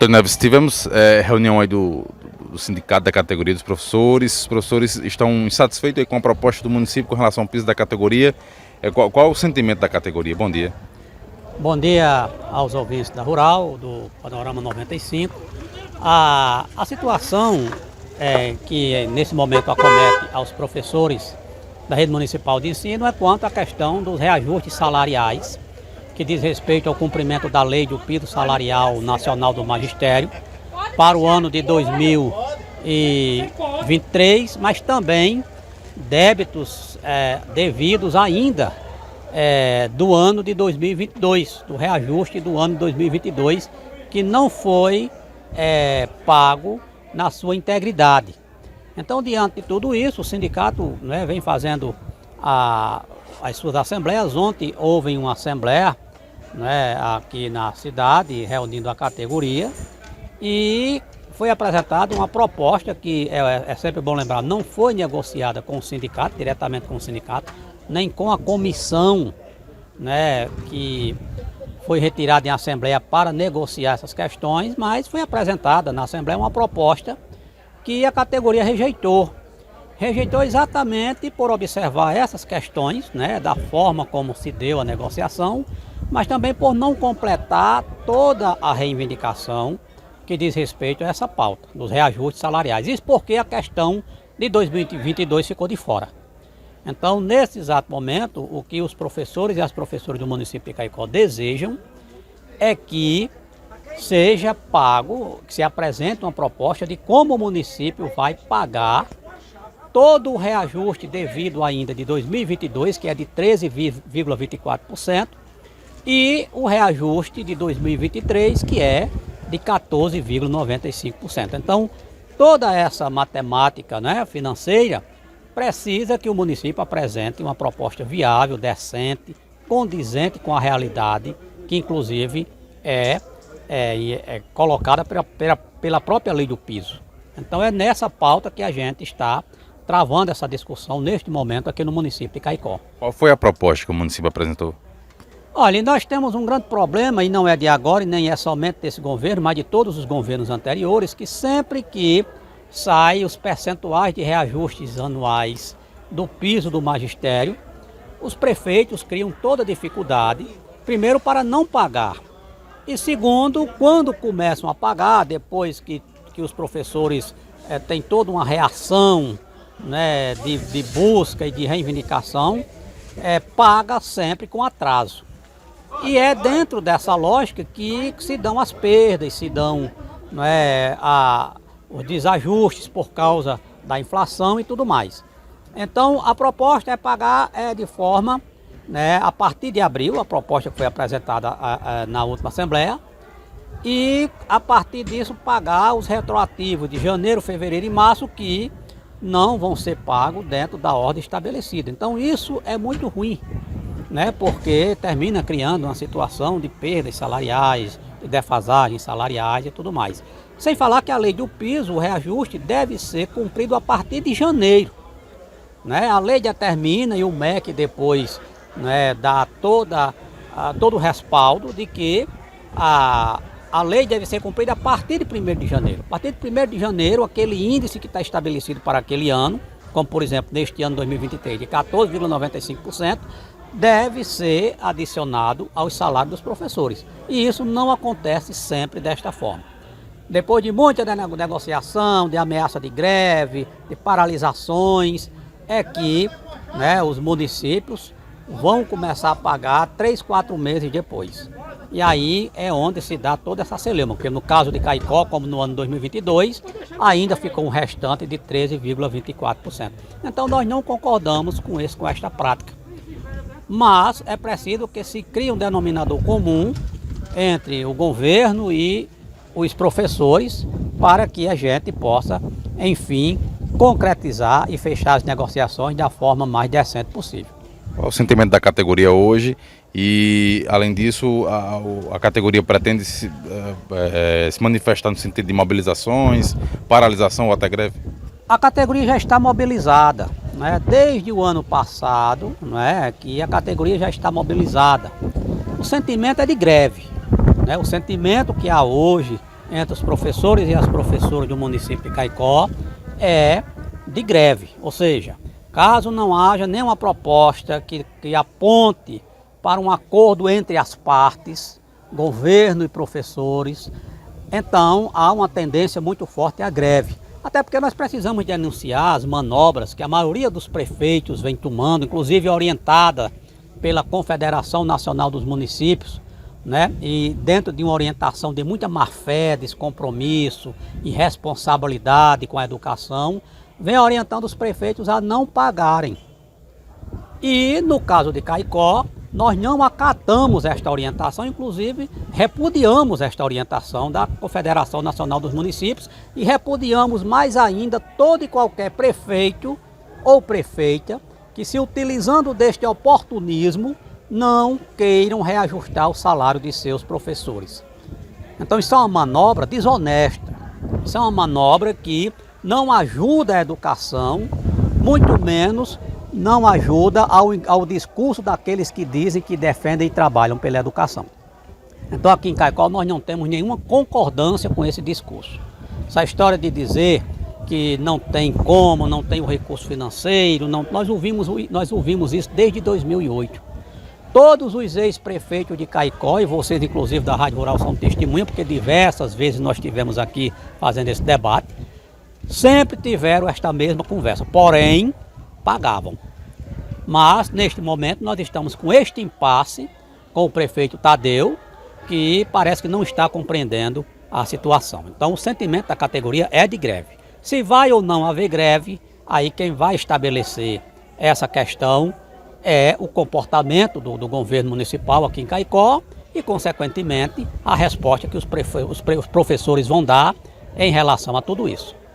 Antônio Neves, tivemos reunião aí do sindicato da categoria dos professores. Os professores estão insatisfeitos aí com a proposta do município com relação ao piso da categoria. Qual o sentimento da categoria? Bom dia. Bom dia aos ouvintes da Rural, do Panorama 95. A situação que nesse momento acomete aos professores da rede municipal de ensino é quanto à questão dos reajustes salariais, que diz respeito ao cumprimento da lei do piso salarial nacional do magistério para o ano de 2023, mas também débitos devidos ainda do ano de 2022, do reajuste do ano de 2022, que não foi pago na sua integridade. Então, diante de tudo isso, o sindicato vem fazendo as suas assembleias. Ontem houve uma assembleia aqui na cidade, reunindo a categoria, e foi apresentada uma proposta que é sempre bom lembrar, não foi negociada com o sindicato, diretamente com o sindicato, nem com a comissão que foi retirada em assembleia para negociar essas questões, mas foi apresentada na assembleia uma proposta que a categoria rejeitou. Rejeitou exatamente por observar essas questões, da forma como se deu a negociação, mas também por não completar toda a reivindicação que diz respeito a essa pauta, dos reajustes salariais. Isso porque a questão de 2022 ficou de fora. Então, nesse exato momento, o que os professores e as professoras do município de Caicó desejam é que seja pago, que se apresente uma proposta de como o município vai pagar todo o reajuste devido ainda de 2022, que é de 13,24%, e o reajuste de 2023, que é de 14,95%. Então, toda essa matemática financeira precisa que o município apresente uma proposta viável, decente, condizente com a realidade, que inclusive é colocada pela própria lei do piso. Então é nessa pauta que a gente está travando essa discussão neste momento aqui no município de Caicó. Qual foi a proposta que o município apresentou? Olha, nós temos um grande problema, e não é de agora e nem é somente desse governo, mas de todos os governos anteriores, que sempre que saem os percentuais de reajustes anuais do piso do magistério, os prefeitos criam toda dificuldade, primeiro para não pagar, e segundo, quando começam a pagar, depois que os professores têm toda uma reação de busca e de reivindicação, paga sempre com atraso. E é dentro dessa lógica que se dão as perdas, se dão os desajustes por causa da inflação e tudo mais. Então a proposta é pagar de forma, a partir de abril, a proposta que foi apresentada na última assembleia, e a partir disso pagar os retroativos de janeiro, fevereiro e março, que não vão ser pagos dentro da ordem estabelecida. Então isso é muito ruim, porque termina criando uma situação de perdas salariais, de defasagens salariais e tudo mais. Sem falar que a lei do piso, o reajuste, deve ser cumprido a partir de janeiro. A lei determina, e o MEC depois dá todo o respaldo de que a lei deve ser cumprida a partir de 1º de janeiro. A partir de 1º de janeiro, aquele índice que está estabelecido para aquele ano, como por exemplo neste ano 2023, de 14,95%, deve ser adicionado aos salários dos professores. E isso não acontece sempre desta forma. Depois de muita negociação, de ameaça de greve, de paralisações, é que os municípios vão começar a pagar 3, 4 meses depois. E aí é onde se dá toda essa celeuma, porque no caso de Caicó, como no ano 2022, ainda ficou um restante de 13,24%. Então nós não concordamos com esta prática. Mas é preciso que se crie um denominador comum entre o governo e os professores para que a gente possa, enfim, concretizar e fechar as negociações da forma mais decente possível. Qual o sentimento da categoria hoje? E, além disso, a categoria pretende se manifestar no sentido de mobilizações, paralisação ou até greve? A categoria já está mobilizada, desde o ano passado, que a categoria já está mobilizada. O sentimento é de greve, o sentimento que há hoje entre os professores e as professoras do município de Caicó é de greve, ou seja, caso não haja nenhuma proposta que aponte para um acordo entre as partes, governo e professores, então há uma tendência muito forte à greve. Até porque nós precisamos denunciar as manobras que a maioria dos prefeitos vem tomando, inclusive orientada pela Confederação Nacional dos Municípios, né? E dentro de uma orientação de muita má-fé, descompromisso, irresponsabilidade com a educação, vem orientando os prefeitos a não pagarem. E no caso de Caicó, nós não acatamos esta orientação, inclusive repudiamos esta orientação da Confederação Nacional dos Municípios e repudiamos mais ainda todo e qualquer prefeito ou prefeita que, se utilizando deste oportunismo, não queiram reajustar o salário de seus professores. Então isso é uma manobra desonesta, isso é uma manobra que não ajuda a educação, muito menos não ajuda ao discurso daqueles que dizem que defendem e trabalham pela educação. Então aqui em Caicó nós não temos nenhuma concordância com esse discurso. Essa história de dizer que não tem como, não tem o recurso financeiro, nós ouvimos isso desde 2008. Todos os ex-prefeitos de Caicó, e vocês inclusive da Rádio Rural são testemunha, porque diversas vezes nós estivemos aqui fazendo esse debate, sempre tiveram esta mesma conversa, porém pagavam. Mas neste momento nós estamos com este impasse com o prefeito Tadeu, que parece que não está compreendendo a situação. Então o sentimento da categoria é de greve. Se vai ou não haver greve, aí quem vai estabelecer essa questão é o comportamento do governo municipal aqui em Caicó e, consequentemente, a resposta que os professores vão dar em relação a tudo isso.